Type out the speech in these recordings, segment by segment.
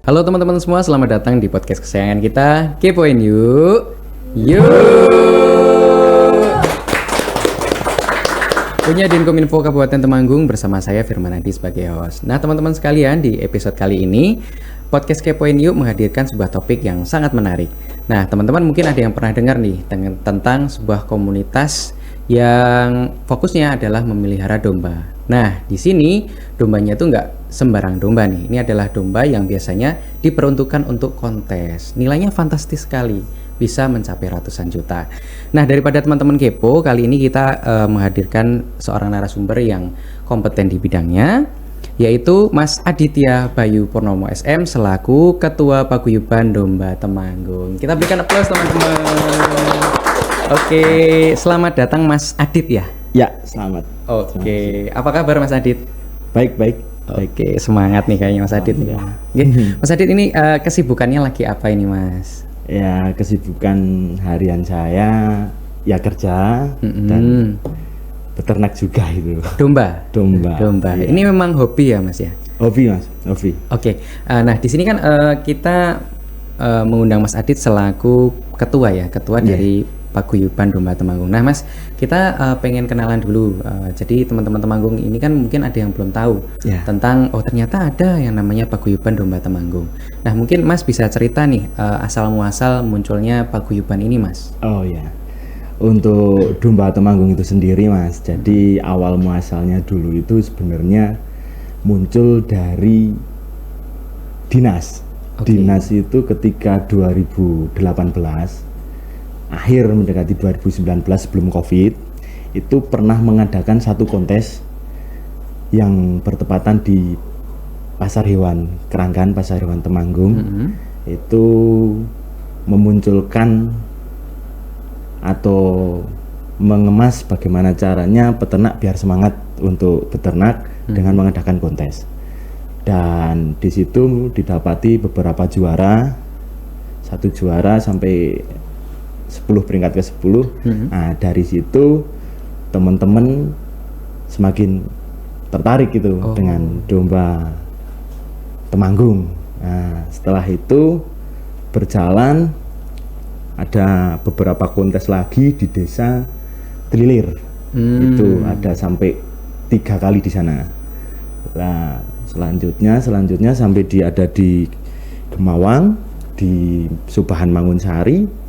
Halo teman-teman semua, selamat datang di podcast kesayangan kita, Kepoin Yuk. Yuk. Punya Dinkominfo Kabupaten Temanggung bersama saya Firman Adi sebagai host. Nah teman-teman sekalian, di episode kali ini podcast Kepoin Yuk menghadirkan sebuah topik yang sangat menarik. Nah teman-teman mungkin ada yang pernah dengar nih tentang sebuah komunitas yang fokusnya adalah memelihara domba. Nah, di sini dombanya itu nggak sembarang domba nih. Ini adalah domba yang biasanya diperuntukkan untuk kontes. Nilainya fantastis sekali, bisa mencapai ratusan juta. Nah, daripada teman-teman kepo, kali ini kita menghadirkan seorang narasumber yang kompeten di bidangnya, yaitu Mas Aditya Bayu Purnomo SM selaku Ketua Paguyuban Domba Temanggung. Kita berikan aplaus teman-teman. Oke, selamat datang Mas Adit ya. Ya, selamat. Oke, apa kabar Mas Adit? Baik. Oke, semangat nih kayaknya Mas Adit. Mas Adit ini kesibukannya lagi apa ini Mas? Ya, kesibukan harian saya ya kerja dan beternak juga itu. Domba. Iya. Ini memang hobi ya Mas ya? Hobi Mas, hobi. Oke, nah di sini kan kita mengundang Mas Adit selaku ketua dari Paguyuban Domba Temanggung. Nah Mas, kita pengen kenalan dulu. Jadi teman-teman Temanggung ini kan mungkin ada yang belum tahu tentang ternyata ada yang namanya Paguyuban Domba Temanggung. Nah mungkin Mas bisa cerita nih asal muasal munculnya paguyuban ini Mas. Oh ya, untuk Domba Temanggung itu sendiri Mas. Jadi awal muasalnya dulu itu sebenarnya muncul dari dinas. Dinas itu ketika 2018 akhir mendekati 2019 sebelum COVID itu pernah mengadakan satu kontes yang bertepatan di Pasar Hewan Keranggan, Pasar Hewan Temanggung. Itu memunculkan atau mengemas bagaimana caranya peternak biar semangat untuk beternak dengan mengadakan kontes. Dan di situ didapati beberapa juara, satu juara sampai 10 peringkat ke 10. Nah, dari situ teman-teman semakin tertarik gitu dengan domba Temanggung. Nah, setelah itu berjalan ada beberapa kontes lagi di desa Trilir. Itu ada sampai 3 kali di sana. Nah, selanjutnya sampai ada di Gemawang, di Subahan Mangunsari.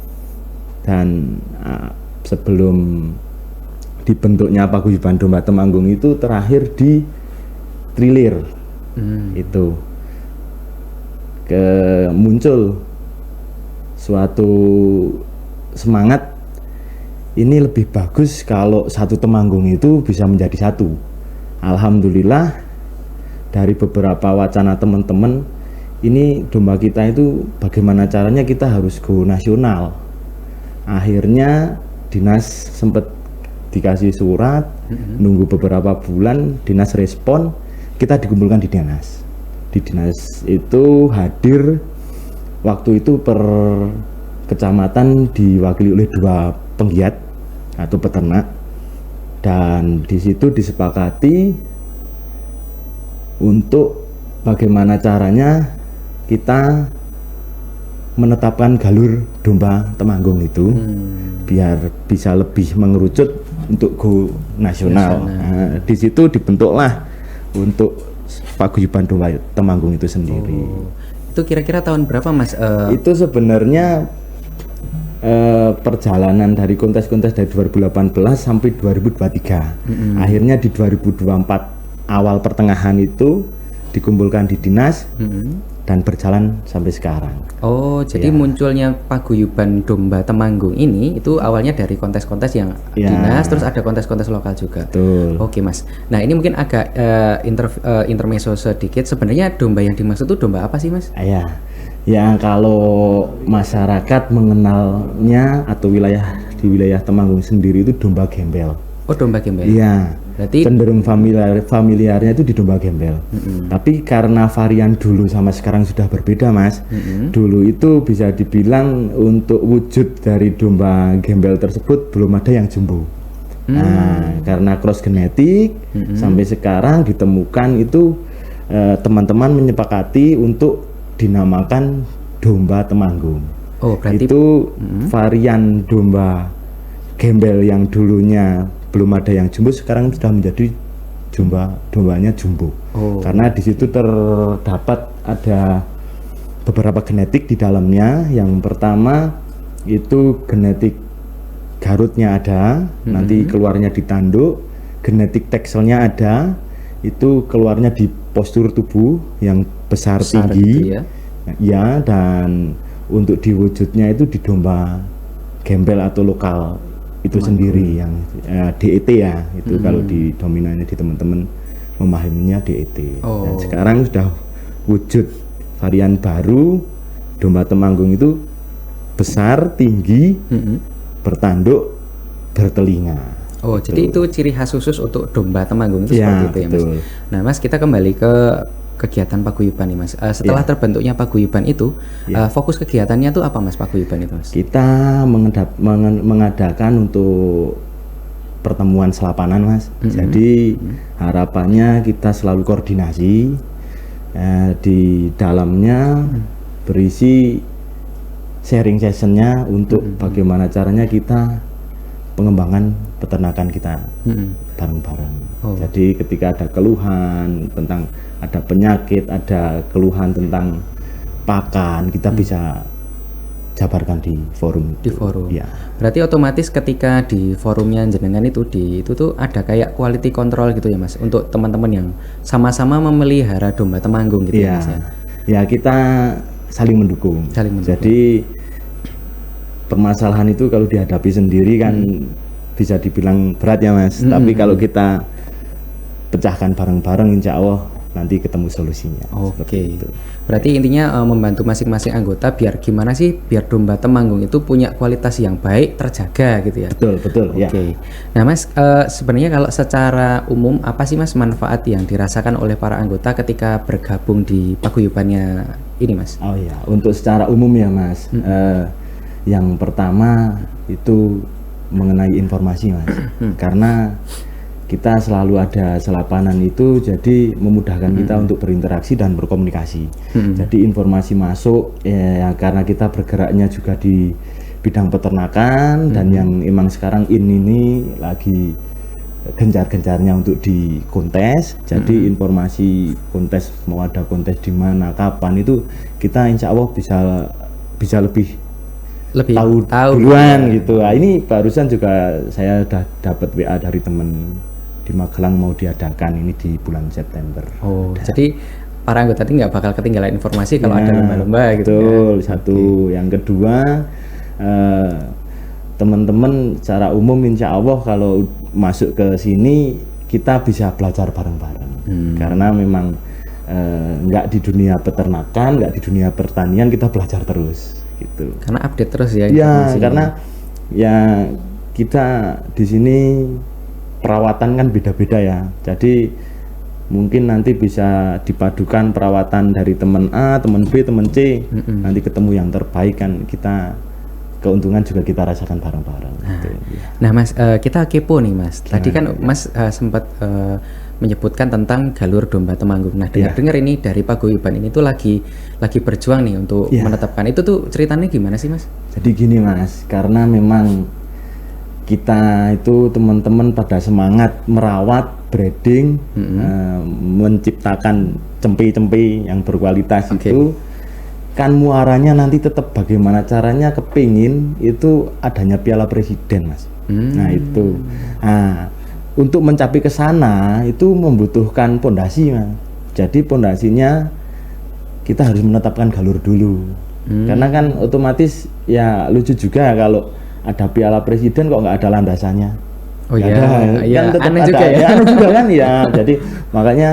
Dan sebelum dibentuknya Paguyuban Domba Temanggung itu terakhir di Trilir. Itu muncul suatu semangat, ini lebih bagus kalau satu Temanggung itu bisa menjadi satu. Alhamdulillah dari beberapa wacana teman-teman, ini domba kita itu bagaimana caranya kita harus go nasional. Akhirnya dinas sempat dikasih surat, nunggu beberapa bulan, dinas respon, kita dikumpulkan di dinas. Di dinas itu hadir waktu itu per kecamatan diwakili oleh 2 penggiat atau peternak, dan di situ disepakati untuk bagaimana caranya kita menetapkan galur domba Temanggung itu biar bisa lebih mengerucut untuk go nasional. Nah, di situ dibentuklah untuk Paguyuban Domba Temanggung itu sendiri. Itu kira-kira tahun berapa Mas? Itu sebenarnya perjalanan dari kontes-kontes dari 2018 sampai 2023. Akhirnya di 2024 awal pertengahan itu dikumpulkan di dinas. Dan berjalan sampai sekarang. Jadi munculnya Paguyuban Domba Temanggung ini itu awalnya dari kontes-kontes yang dinas, terus ada kontes-kontes lokal juga. Betul. Oke Mas. Nah ini mungkin agak intermezzo sedikit. Sebenarnya domba yang dimaksud itu domba apa sih Mas? Ya kalau masyarakat mengenalnya atau di wilayah Temanggung sendiri itu domba gembel. Domba gembel. Iya. Berarti cenderung familiarnya itu di domba gembel. Tapi karena varian dulu sama sekarang sudah berbeda Mas. Dulu itu bisa dibilang untuk wujud dari domba gembel tersebut belum ada yang jumbo. Nah, karena cross genetik sampai sekarang ditemukan itu teman-teman menyepakati untuk dinamakan domba Temanggung. Oh, berarti Itu varian domba gembel yang dulunya belum ada yang jumbo, sekarang sudah menjadi dombanya jumbo. Oh. Karena di situ terdapat ada beberapa genetik di dalamnya. Yang pertama itu genetik Garutnya ada, nanti keluarnya di tanduk. Genetik tekselnya ada, itu keluarnya di postur tubuh yang besar tinggi. gitu ya. Ya, dan untuk diwujudnya itu di domba gembel atau lokal itu sendiri yang DET ya, itu kalau di dominannya di teman-teman memahaminya DET. Oh. Dan sekarang sudah wujud varian baru domba Temanggung itu besar, tinggi, bertanduk, bertelinga. Oh, jadi itu ciri khas khusus untuk domba Temanggung itu Ya, seperti itu ya, Mas. betul. Nah, Mas, kita kembali ke kegiatan paguyuban nih, Mas. Setelah terbentuknya paguyuban itu, fokus kegiatannya tuh apa, Mas, paguyuban itu, Mas? Kita mengadakan untuk pertemuan selapanan, Mas. Jadi harapannya kita selalu koordinasi, di dalamnya berisi sharing sessionnya untuk bagaimana caranya kita pengembangan peternakan kita bareng-bareng. Oh. Jadi ketika ada keluhan tentang ada penyakit, ada keluhan tentang pakan, kita bisa jabarkan di forum. Di forum. Ya. Berarti otomatis ketika di forumnya jenengan itu tuh ada kayak quality control gitu ya, Mas, untuk teman-teman yang sama-sama memelihara domba Temanggung gitu ya, Ya, Mas ya. ya kita saling mendukung. Saling mendukung. Jadi permasalahan itu kalau dihadapi sendiri kan bisa dibilang berat ya, Mas. Tapi kalau kita pecahkan bareng-bareng, insya Allah nanti ketemu solusinya. Oke. Seperti itu. Berarti intinya membantu masing-masing anggota biar gimana sih biar domba Temanggung itu punya kualitas yang baik, terjaga gitu ya. Betul, betul. Oke. Ya. Nah, Mas, sebenarnya kalau secara umum apa sih, Mas, manfaat yang dirasakan oleh para anggota ketika bergabung di paguyubannya ini, Mas? Oh ya, untuk secara umum ya, Mas. Yang pertama itu mengenai informasi, Mas. Karena kita selalu ada selapanan itu, jadi memudahkan kita untuk berinteraksi dan berkomunikasi. Jadi informasi masuk ya, karena kita bergeraknya juga di bidang peternakan dan yang emang sekarang ini lagi gencar-gencarnya untuk di kontes. Jadi informasi kontes, mau ada kontes di mana, kapan, itu kita insya Allah bisa lebih tahu duluan gitu. Nah, ini barusan juga saya udah dapat WA dari temen di Magelang mau diadakan ini di bulan September. Oh, jadi para anggota ini nggak bakal ketinggalan informasi kalau ada lomba-lomba gitu. Betul, satu. Yang kedua, teman-teman secara umum insya Allah kalau masuk ke sini kita bisa belajar bareng-bareng. Karena memang nggak di dunia peternakan, nggak di dunia pertanian, kita belajar terus gitu. Karena update terus ya. Ya, karena ya kita di sini perawatan kan beda-beda ya. Jadi mungkin nanti bisa dipadukan perawatan dari teman A, teman B, teman C, nanti ketemu yang terbaik kan, kita keuntungan juga kita rasakan bareng-bareng. Nah, Mas, kita kepo nih, Mas. Tadi kan Mas sempat menyebutkan tentang galur domba Temanggung. Nah, dengar-dengar ini dari paguyuban ini tuh lagi berjuang nih untuk menetapkan itu tuh, ceritanya gimana sih, Mas? Jadi gini, Mas, karena memang kita itu teman-teman pada semangat merawat, breeding, menciptakan cempe-cempe yang berkualitas. Itu kan muaranya nanti tetap bagaimana caranya kepingin itu adanya Piala Presiden, Mas. Nah itu, untuk mencapai ke sana itu membutuhkan pondasi, Mas. Jadi pondasinya kita harus menetapkan galur dulu, karena kan otomatis ya lucu juga kalau ada Piala Presiden kok nggak ada landasannya. Oh iya, kan tetap aneh ada, juga ya. Aneh juga kan ya. Jadi makanya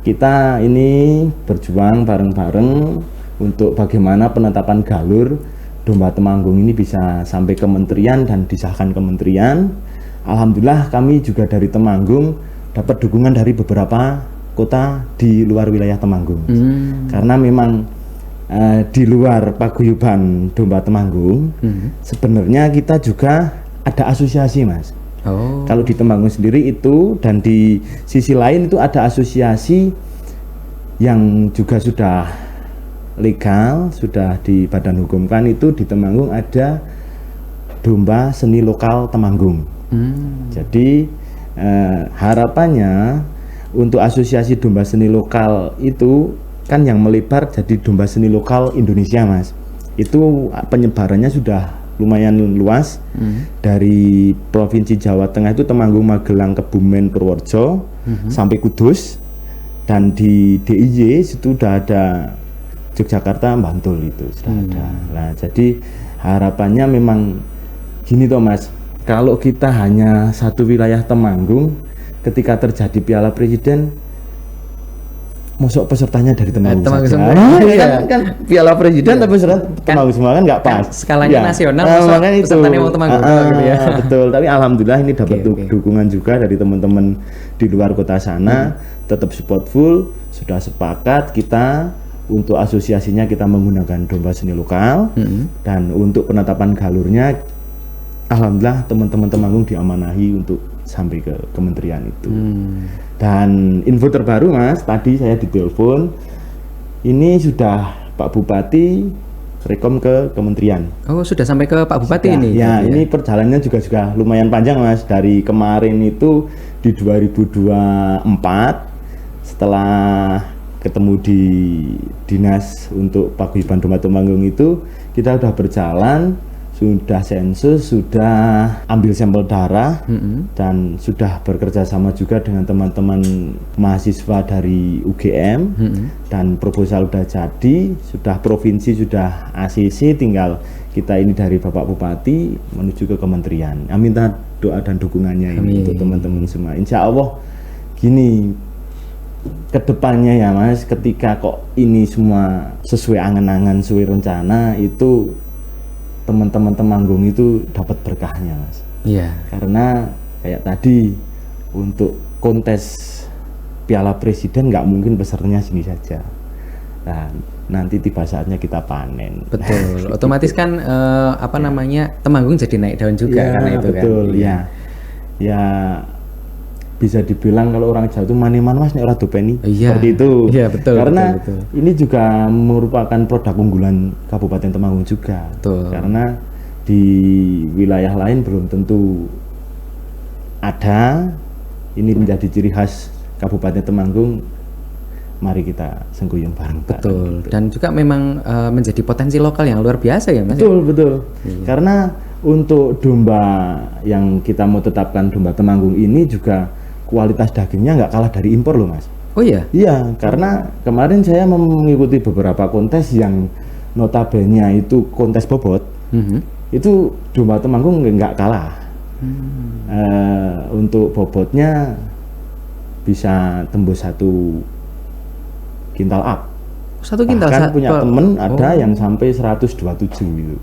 kita ini berjuang bareng-bareng untuk bagaimana penetapan galur domba Temanggung ini bisa sampai kementerian dan disahkan kementerian. Alhamdulillah kami juga dari Temanggung dapat dukungan dari beberapa kota di luar wilayah Temanggung. Karena memang di luar paguyuban domba Temanggung, sebenarnya kita juga ada asosiasi, Mas. Kalau di Temanggung sendiri itu, dan di sisi lain itu ada asosiasi yang juga sudah legal, sudah di badan hukum kan itu di Temanggung ada domba seni lokal Temanggung. Jadi harapannya untuk asosiasi domba seni lokal itu kan yang melebar jadi domba seni lokal Indonesia, Mas. Itu penyebarannya sudah lumayan luas. Dari Provinsi Jawa Tengah itu Temanggung, Magelang, Kebumen, Purworejo sampai Kudus, dan di DIY itu sudah ada Yogyakarta, Bantul itu sudah ada. Nah, jadi harapannya memang gini toh Mas, kalau kita hanya satu wilayah Temanggung, ketika terjadi Piala Presiden, masuk pesertanya dari Temanggung saja. semua. Kan Piala Presiden tapi peserta Temanggung semua kan nggak pas. Skalanya nasional, makanya itu pesertanya mau Temanggung gitu ya. Betul, tapi alhamdulillah ini dapat Oke. dukungan juga dari teman-teman di luar kota sana, tetap support full, sudah sepakat kita untuk asosiasinya kita menggunakan domba seni lokal, dan untuk penetapan galurnya alhamdulillah teman-teman Temanggung diamanahi untuk sampai ke kementerian itu. Dan info terbaru Mas, tadi saya ditelepon, ini sudah Pak Bupati rekom ke kementerian. Oh, sudah sampai ke Pak Bupati Sudah, ini? ya, ini perjalanannya juga lumayan panjang Mas. Dari kemarin itu di 2024, setelah ketemu di dinas untuk paguyuban domba Temanggung itu, kita sudah berjalan, sudah sensus, sudah ambil sampel darah, dan sudah bekerja sama juga dengan teman-teman mahasiswa dari UGM, dan proposal sudah jadi, sudah provinsi, sudah ACC, tinggal kita ini dari Bapak Bupati menuju ke kementerian. Minta doa dan dukungannya ini untuk teman-teman semua. Insya Allah gini, kedepannya ya Mas, ketika kok ini semua sesuai angan-angan, sesuai rencana, itu teman-teman Temanggung itu dapat berkahnya Mas. Iya. Karena kayak tadi untuk kontes Piala Presiden nggak mungkin pesertanya sini saja. Nah, nanti tiba saatnya kita panen. Betul. Otomatis kan apa namanya, Temanggung jadi naik daun juga Ya, karena itu betul, kan. ya. Ya bisa dibilang kalau orang Jawa itu maneman Mas nek ora dopeni. Iya. Seperti itu. Iya, betul, Karena betul. ini juga merupakan produk unggulan Kabupaten Temanggung juga. Betul. Karena di wilayah lain belum tentu ada. Ini menjadi ciri khas Kabupaten Temanggung. Mari kita sengguyung bareng. Betul. Dan juga memang menjadi potensi lokal yang luar biasa ya Mas. Betul, betul. Karena untuk domba yang kita mau tetapkan domba Temanggung ini juga kualitas dagingnya nggak kalah dari impor loh Mas. Oh iya? Iya, karena kemarin saya mengikuti beberapa kontes yang notabene itu kontes bobot. Itu domba Temanggung nggak kalah. Untuk bobotnya bisa tembus 1 kintal up. 1 kintal. Bahkan punya temen ada Oh. yang sampai 127 gitu.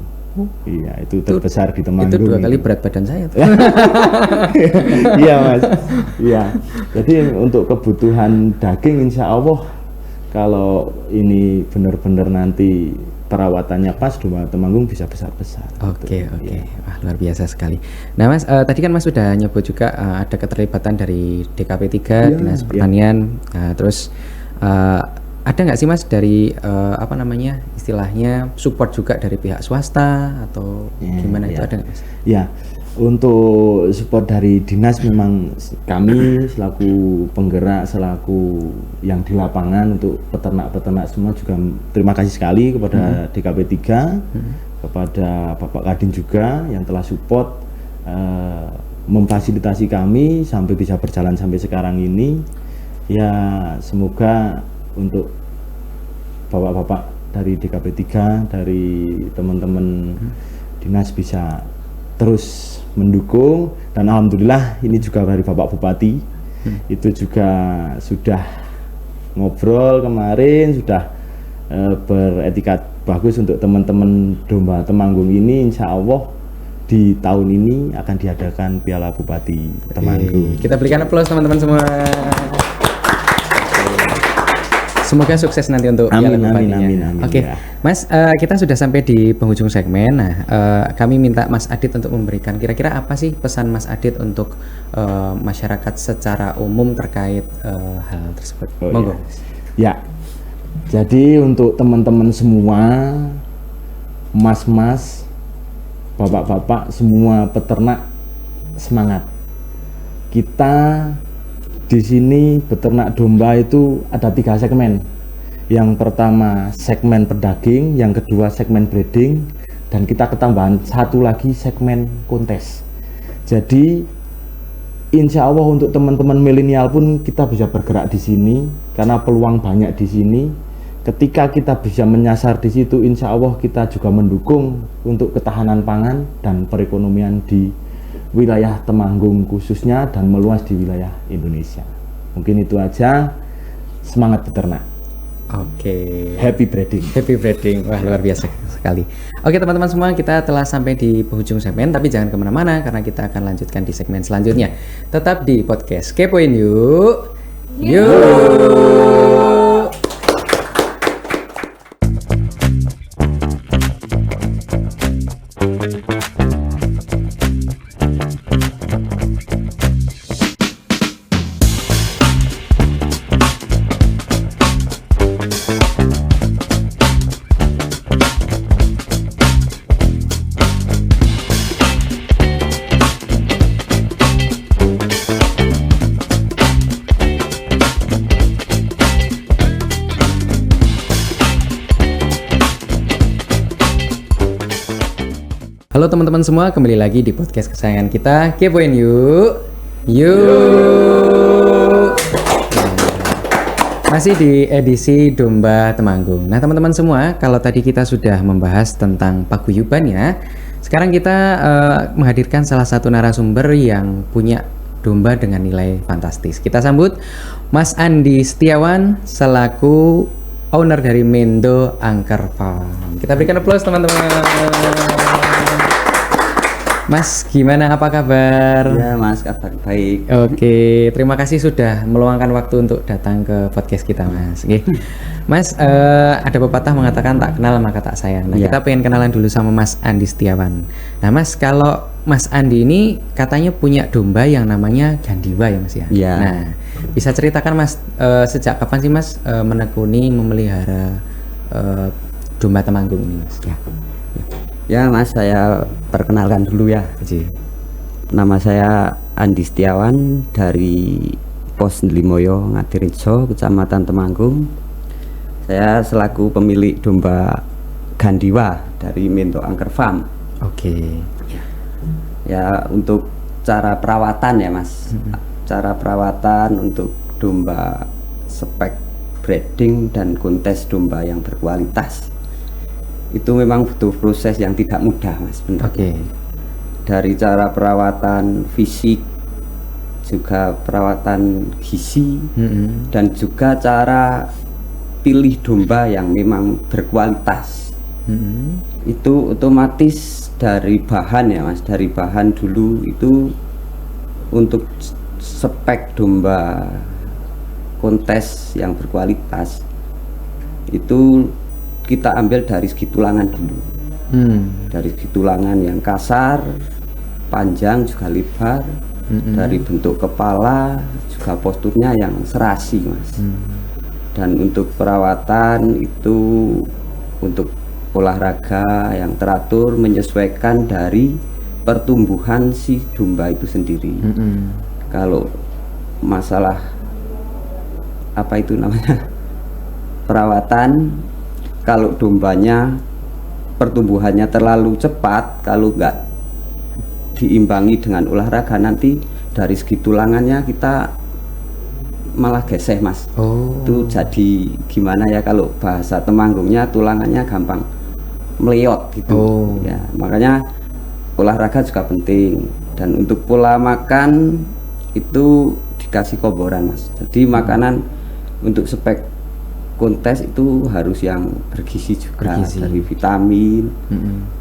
Iya, itu terbesar di Temanggung. Itu 2 kali itu. berat badan saya tuh. Iya Mas, iya. Jadi untuk kebutuhan daging insya Allah kalau ini benar-benar nanti perawatannya pas, domba Temanggung bisa besar-besar. Oke, Gitu. oke. Iya. Wah, luar biasa sekali. Nah Mas, tadi kan Mas sudah nyebut juga ada keterlibatan dari DKP 3, Iya, Dinas iya. Pertanian. Terus ada nggak sih Mas dari apa namanya, istilahnya support juga dari pihak swasta atau gimana itu, Iya. ada nggak Mas? Ya, untuk support dari dinas memang kami selaku penggerak, selaku yang di lapangan untuk peternak-peternak semua juga terima kasih sekali kepada DKP 3, kepada Bapak Kadin juga yang telah support memfasilitasi kami sampai bisa berjalan sampai sekarang ini. Ya, semoga untuk bapak-bapak dari DKP 3, dari teman-teman dinas bisa terus mendukung, dan alhamdulillah ini juga dari Bapak Bupati itu juga sudah ngobrol kemarin, sudah beretikat bagus untuk teman-teman domba Temanggung ini. Insya Allah di tahun ini akan diadakan Piala Bupati Temanggung. Kita berikan aplaus teman-teman semua. Semoga sukses nanti untuk Amin, Piala amin, Bupatinya. amin, amin, Oke, ya. Mas, kita sudah sampai di penghujung segmen. Nah, kami minta Mas Adit untuk memberikan kira-kira apa sih pesan Mas Adit untuk masyarakat secara umum terkait hal tersebut. Oh, Monggo. Ya, Jadi untuk teman-teman semua, mas-mas, bapak-bapak, semua peternak semangat. Kita di sini beternak domba itu ada 3 segmen. Yang pertama segmen pedaging, yang kedua segmen breeding, dan kita ketambahan satu lagi segmen kontes. Jadi insya Allah untuk teman-teman milenial pun kita bisa bergerak di sini karena peluang banyak di sini. Ketika kita bisa menyasar di situ, insya Allah kita juga mendukung untuk ketahanan pangan dan perekonomian di wilayah Temanggung khususnya dan meluas di wilayah Indonesia. Mungkin itu aja. Semangat beternak. Oke. Happy breeding. Happy breeding. Wah, luar biasa sekali. Oke teman-teman semua, kita telah sampai di penghujung segmen, tapi jangan kemana-mana karena kita akan lanjutkan di segmen selanjutnya. Tetap di podcast Kepoin Yuk. Yuk. Halo teman-teman semua, kembali lagi di podcast kesayangan kita, Kepoin Yuk. Yuk. Masih di edisi Domba Temanggung. Nah teman-teman semua, kalau tadi kita sudah membahas tentang paguyuban ya, sekarang kita menghadirkan salah satu narasumber yang punya domba dengan nilai fantastis. Kita sambut Mas Andi Setiawan selaku owner dari Mendo Angker Farm. Kita berikan aplaus teman-teman. Mas, gimana, apa kabar? Ya Mas, kabar baik. Oke, terima kasih sudah meluangkan waktu untuk datang ke podcast kita Mas. Oke. Mas, ada pepatah mengatakan tak kenal maka tak sayang. Nah, kita pengen kenalan dulu sama Mas Andi Setiawan. Nah Mas, kalau Mas Andi ini katanya punya domba yang namanya Gandiwa ya Mas ya? Iya. Nah, bisa ceritakan Mas, sejak kapan sih Mas menekuni, memelihara domba Temanggung ini Mas? Ya Mas, saya perkenalkan dulu ya. Nama saya Andi Setiawan dari Pos Limoyo, Ngadirejo, Kecamatan Temanggung. Saya selaku pemilik domba Gandiwa dari Mendo Angker Farm. Oke. Ya untuk cara perawatan ya Mas. Cara perawatan untuk domba spek breeding dan kontes domba yang berkualitas. Itu memang butuh proses yang tidak mudah Mas, benar. Oke. Dari cara perawatan fisik, juga perawatan gizi, dan juga cara pilih domba yang memang berkualitas. Itu otomatis dari bahan ya Mas, dari bahan dulu itu untuk spek domba kontes yang berkualitas itu kita ambil dari segi tulangan dulu. Dari segi tulangan yang kasar, panjang juga lebar, dari bentuk kepala juga posturnya yang serasi Mas. Dan untuk perawatan itu untuk olahraga yang teratur menyesuaikan dari pertumbuhan si domba itu sendiri. Kalau masalah apa itu namanya perawatan, kalau dombanya pertumbuhannya terlalu cepat, kalau nggak diimbangi dengan olahraga, nanti dari segi tulangannya kita malah geseh Mas. Itu jadi gimana ya, kalau bahasa Temanggungnya tulangannya gampang meleot gitu. Ya, makanya olahraga juga penting. Dan untuk pola makan itu dikasih komboran Mas. Jadi makanan untuk spek kontes itu harus yang bergizi juga, dari vitamin,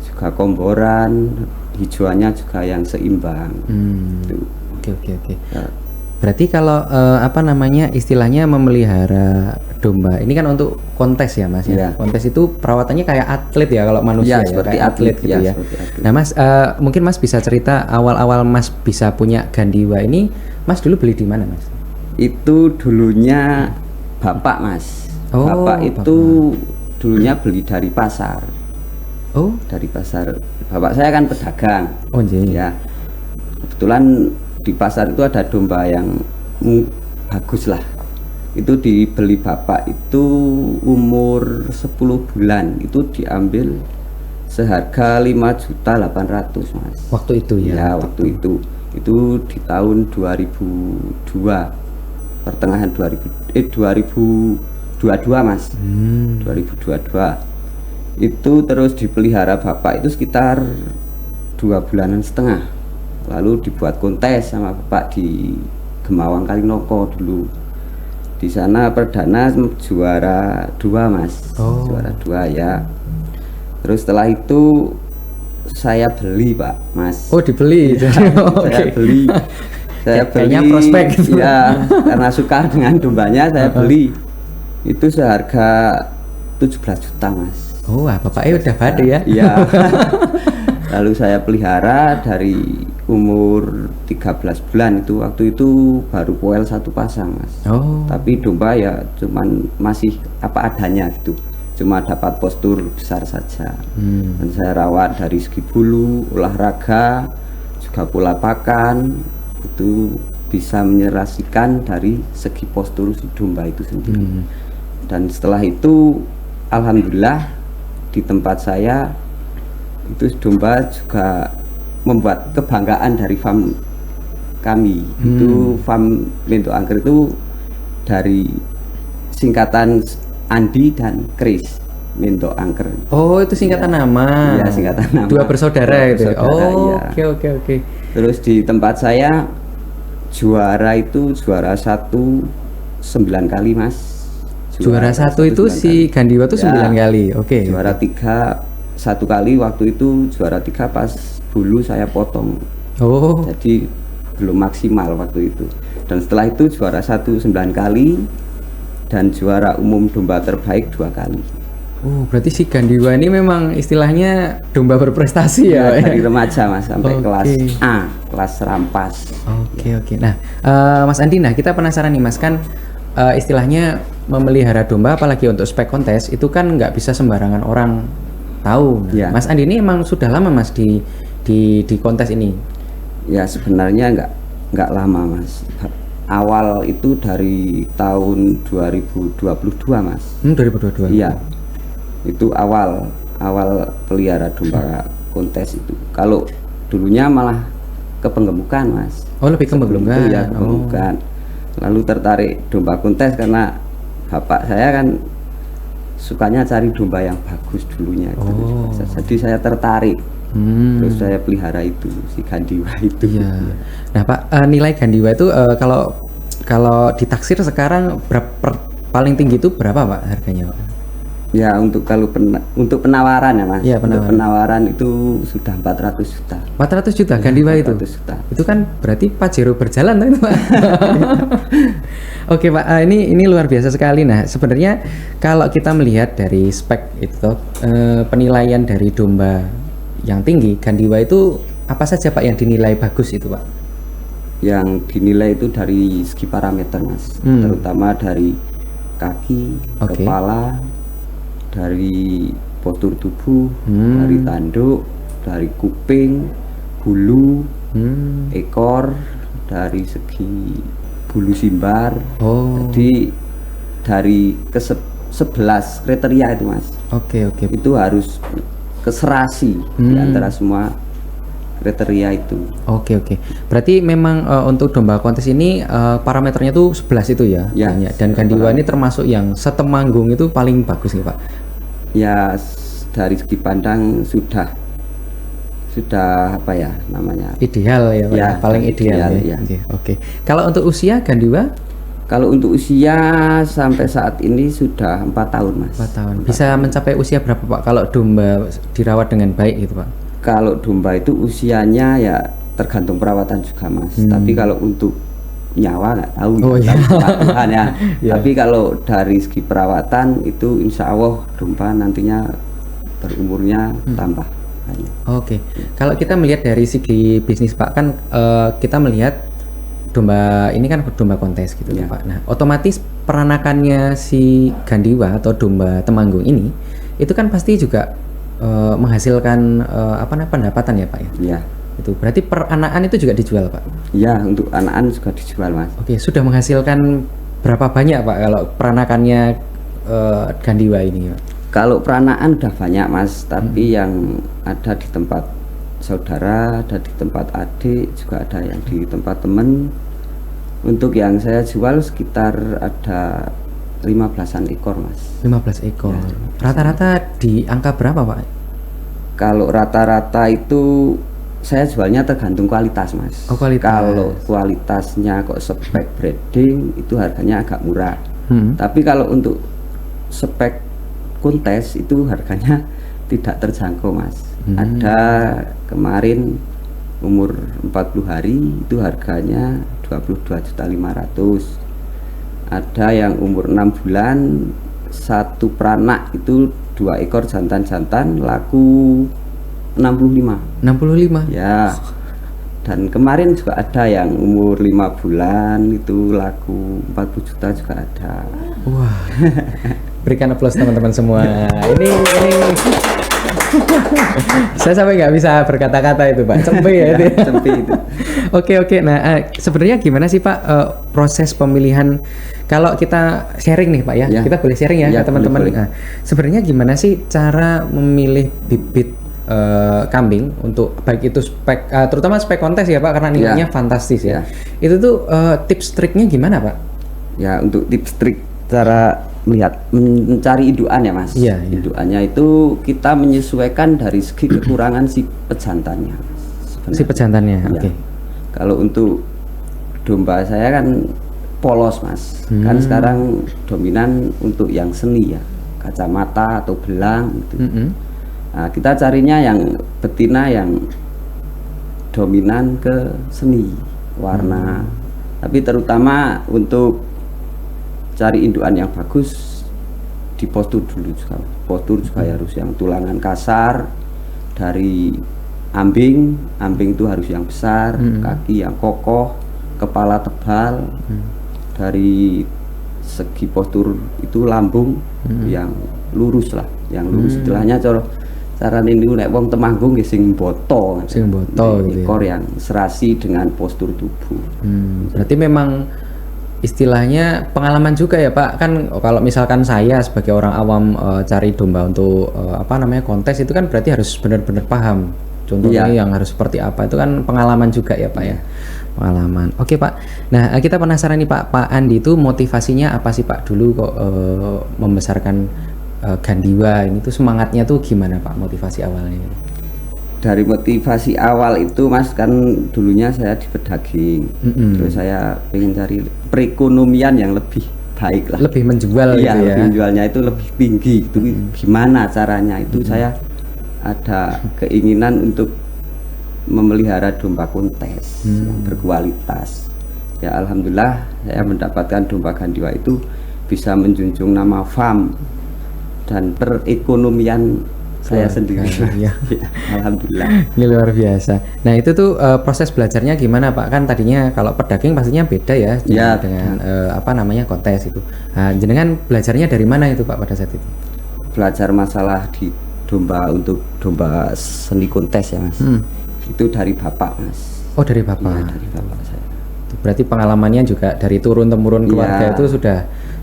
juga komboran, hijauannya juga yang seimbang. Oke. Ya. Berarti kalau apa namanya istilahnya memelihara domba ini kan untuk kontes ya Mas ya. Kontes itu perawatannya kayak atlet ya kalau manusia ya, seperti kayak atlet gitu ya. Atlet. Nah Mas, mungkin Mas bisa cerita awal-awal Mas bisa punya Gandiwa ini, Mas dulu beli di mana Mas? Itu dulunya bapak Mas. Oh, Bapak itu dulunya beli dari pasar. Oh, Dari pasar. Bapak saya kan pedagang. oh jadi. Ya. Kebetulan di pasar itu ada domba yang bagus lah. Itu dibeli bapak itu umur 10 bulan. Itu diambil seharga 5.800.000 Mas. Waktu itu ya. Ya, waktu itu. Itu di tahun 2002. Pertengahan 2022 Mas. 2022. Itu terus dipelihara bapak itu sekitar 2,5 bulan. Lalu dibuat kontes sama bapak di Gemawang Kalinoko dulu. Di sana perdana juara 2 Mas. Oh. Juara 2 ya. Terus setelah itu saya beli Pak Mas. Oh, dibeli. Saya Oke. beli. Saya Kayaknya beli. prospek gitu. Ya, karena suka dengan dombanya saya beli. Itu seharga 17 juta Mas. Oh, wah, bapaknya udah pade ya. Iya. Lalu saya pelihara dari umur 13 bulan itu, waktu itu baru poel 1 pasang Mas. Oh. Tapi domba ya cuman masih apa adanya gitu. Cuma dapat postur besar saja. Dan saya rawat dari segi bulu, olahraga, juga pola pakan, itu bisa menyerasikan dari segi postur si domba itu sendiri. Dan setelah itu alhamdulillah di tempat saya itu domba juga membuat kebanggaan dari farm kami. Itu farm Mento Angker itu dari singkatan Andi dan Chris Mento Angker. Oh, itu singkatan nama. Iya, singkatan nama. Dua bersaudara Dua itu. bersaudara, Oh, iya. oke. Terus di tempat saya juara itu juara 1 9 kali Mas. Juara 1 itu 9 si kali. Gandiwa tuh 9 Ya. kali. Oke. Juara 3 1 kali, waktu itu juara 3 pas bulu saya potong. Oh. Jadi belum maksimal waktu itu. Dan setelah itu juara 1 9 kali dan juara umum domba terbaik 2 kali. Oh, berarti si Gandiwa ini memang istilahnya domba berprestasi ya, Pak, ya? Dari remaja Mas sampai Oke. kelas A, kelas rampas. Oke. Nah, Mas Andi, nah kita penasaran nih Mas, kan istilahnya memelihara domba apalagi untuk spek kontes itu kan nggak bisa sembarangan orang tahu. Nah, Ya. Mas Andi ini emang sudah lama Mas di kontes ini. Ya sebenarnya nggak lama Mas. Awal itu dari tahun 2022 Mas. 2022. Iya. Itu awal pelihara domba kontes itu. Kalau dulunya malah kepenggemukan Mas. Oh, lebih ke Sebelum penggemukan. itu ya kepenggemukan. Lalu tertarik domba kontes karena bapak saya kan sukanya cari domba yang bagus dulunya gitu. Oh. Jadi saya tertarik. Hmm. Terus saya pelihara itu si Gandiwa itu. Iya. Nah, Pak, nilai Gandiwa itu kalau ditaksir sekarang paling tinggi itu berapa, Pak, harganya, Pak? Ya untuk untuk penawaran ya Mas. Iya, Untuk penawaran. penawaran itu sudah 400 juta. 400 juta Gandiwa itu. 400 juta. Itu kan berarti Pajero berjalan tuh itu, Pak. Oke, Pak, ini luar biasa sekali. Nah, sebenarnya kalau kita melihat dari spek itu penilaian dari domba yang tinggi, Gandiwa itu apa saja Pak yang dinilai bagus itu, Pak? Yang dinilai itu dari segi parameter Mas. Terutama dari kaki, Oke. kepala, dari postur tubuh, dari tanduk, dari kuping, bulu, ekor, dari segi bulu simbar. Oh. Jadi dari 11 kriteria itu Mas. Oke. Itu harus keserasi di antara semua kriteria itu. Oke. Berarti memang untuk domba kontes ini parameternya tuh 11 itu ya? Ya, banyak. Dan Gandiwa ini termasuk yang setemanggung itu paling bagus nih, Pak. Ya dari segi pandang sudah apa ya namanya? Ideal ya, Pak. Ya, Paling ideal ya. ya. Oke. Kalau untuk usia Gandiwa Kalau untuk usia sampai saat ini sudah 4 tahun Mas. 4 tahun. Bisa mencapai usia berapa, Pak? Kalau domba dirawat dengan baik gitu, Pak? Kalau domba itu usianya ya tergantung perawatan juga Mas. Tapi kalau untuk nyawa nggak tahu Oh, ya, iya. Tuhan ya. Iya. Tapi kalau dari segi perawatan itu insya Allah domba nantinya berumurnya tambah banyak. Oke. Kalau kita melihat dari segi bisnis, Pak, kan kita melihat domba ini kan domba kontes gitu Ya. Pak. Nah, otomatis peranakannya si Gandiwa atau domba Temanggung ini itu kan pasti juga menghasilkan apa namanya pendapatan ya Pak ya. Ya, Itu berarti peranakan itu juga dijual Pak. ya untuk anakan juga dijual Mas. Oke, sudah menghasilkan berapa banyak Pak kalau peranakannya Gandiwa ini Pak? Kalau peranakan udah banyak Mas, tapi yang ada di tempat saudara, ada di tempat adik, juga ada yang di tempat teman. Untuk yang saya jual sekitar ada 15-an ekor Mas. 15 ekor. Rata-rata di angka berapa Pak? Kalau rata-rata itu saya jualnya tergantung kualitas Mas. Oh, kualitas. Kalau kualitasnya kok spek breeding itu harganya agak murah. Hmm. Tapi kalau untuk spek kontes itu harganya tidak terjangkau Mas. Ada kemarin umur 40 hari itu harganya 22.500.000. Ada yang umur 6 bulan satu peranak itu 2 ekor jantan-jantan laku 65. 65. Ya. Dan kemarin juga ada yang umur 5 bulan itu laku 40 juta juga ada. Wah. Berikan aplaus teman-teman semua. Ini saya sampai nggak bisa berkata-kata itu Pak. Cempe ya itu. Ya? Cempe itu. Oke. Nah, sebenarnya gimana sih Pak proses pemilihan kalau kita sharing nih Pak ya? Ya. Kita boleh sharing ya, Ya, ke teman-teman. boleh. Nah, sebenarnya gimana sih cara memilih bibit kambing untuk baik itu spek terutama spek kontes ya Pak karena nilainya fantastis ya. Ya. Itu tuh tips triknya gimana Pak? Ya, untuk tips trik cara melihat mencari indukan ya Mas. Iya, iya. Indukannya itu kita menyesuaikan dari segi kekurangan si pejantannya. sebenarnya. Si pejantannya. Ya. Oke. Kalau untuk domba saya kan polos Mas. Kan sekarang dominan untuk yang seni ya, kacamata atau belang gitu. Mm-mm. Nah, kita carinya yang betina yang dominan ke seni warna. Tapi terutama untuk cari indukan yang bagus di postur dulu juga. Postur juga harus yang tulangan kasar, dari ambing itu harus yang besar, kaki yang kokoh, kepala tebal. Dari segi postur itu lambung yang lurus lah, yang lurus istilahnya cara nindu nek wong Temanggung nggih sing boto. Sing boto gitu ya. Ekor yang serasi dengan postur tubuh. Berarti memang istilahnya pengalaman juga ya Pak. Kan kalau misalkan saya sebagai orang awam cari domba untuk apa namanya kontes itu kan berarti harus benar-benar paham. Contohnya Iya. yang harus seperti apa itu kan pengalaman juga ya Pak ya. Pengalaman. Oke Pak. Nah kita penasaran nih Pak Andi itu motivasinya apa sih Pak dulu kok membesarkan Gandiwa ini tuh semangatnya tuh gimana Pak motivasi awalnya? Dari motivasi awal itu Mas kan dulunya saya di pedaging, terus saya pengen cari perekonomian yang lebih baik lah, Lebih menjual iya, gitu ya. lebih menjualnya itu lebih tinggi. Itu gimana caranya? Itu saya ada keinginan untuk memelihara domba kontes yang berkualitas. Ya alhamdulillah saya mendapatkan domba Gandiwa itu bisa menjunjung nama farm dan perekonomian saya sendiri. Iya. Alhamdulillah. Ini luar biasa. Nah itu tuh proses belajarnya gimana Pak? Kan tadinya kalau pedaging pastinya beda ya, Ya, dengan apa namanya kontes itu. Nah, jenengan belajarnya dari mana itu Pak pada saat itu? Belajar masalah di domba untuk domba seni kontes ya Mas. Itu dari bapak Mas. Oh dari Bapak. Iya, dari bapak saya. Itu berarti pengalamannya juga dari turun temurun keluarga Iya. itu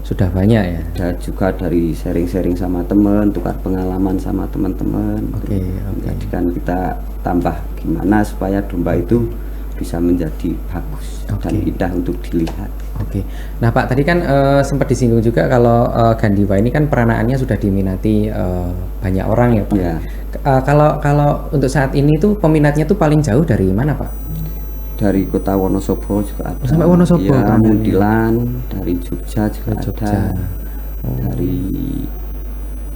sudah banyak ya. Dan juga dari sharing-sharing sama teman, tukar pengalaman sama teman-teman. Oke. Jadikan kita tambah gimana supaya domba itu bisa menjadi bagus dan indah untuk dilihat. Oke. Nah Pak tadi kan sempat disinggung juga kalau Gandiwa ini kan peranakannya sudah diminati banyak orang ya Pak. Ya. Kalau untuk saat ini tuh peminatnya tuh paling jauh dari mana Pak? Dari kota Wonosobo juga ada. Sampai Wonosobo ya, kan? Muntilan, dari Jogja juga Jogja. ada. Dari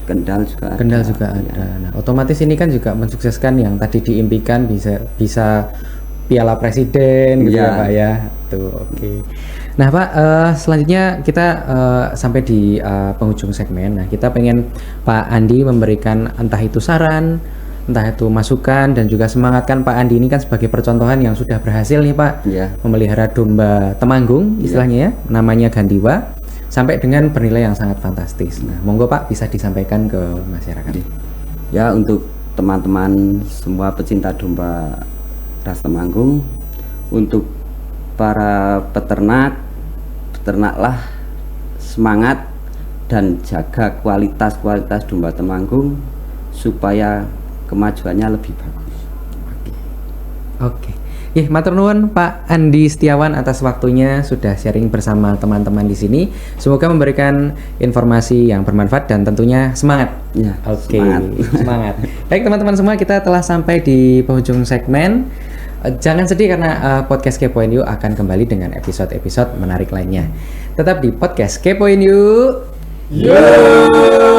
Kendal juga ada. Kendal juga Iya. ada. Nah, otomatis ini kan juga mensukseskan yang tadi diimpikan bisa Piala Presiden gitu ya Iya. Pak ya. Tuh, oke. Nah Pak, selanjutnya kita sampai di penghujung segmen. Nah kita pengen Pak Andi memberikan entah itu saran entah itu masukan dan juga semangatkan Pak Andi ini kan sebagai percontohan yang sudah berhasil nih Pak, Iya. memelihara domba Temanggung istilahnya ya, namanya Gandiwa, sampai dengan bernilai yang sangat fantastis. Nah, monggo Pak bisa disampaikan ke masyarakat. Ya, untuk teman-teman semua pecinta domba ras Temanggung, untuk para peternaklah semangat dan jaga kualitas domba Temanggung supaya kemajuannya lebih bagus. Oke. Matur nuwun Pak Andi Setiawan atas waktunya sudah sharing bersama teman-teman di sini. Semoga memberikan informasi yang bermanfaat dan tentunya semangat. Ya, Oke, semangat. semangat. Baik teman-teman semua, kita telah sampai di penghujung segmen. Jangan sedih karena podcast Kepoin Yuk akan kembali dengan episode-episode menarik lainnya. Tetap di podcast Kepoin Yuk. Yo.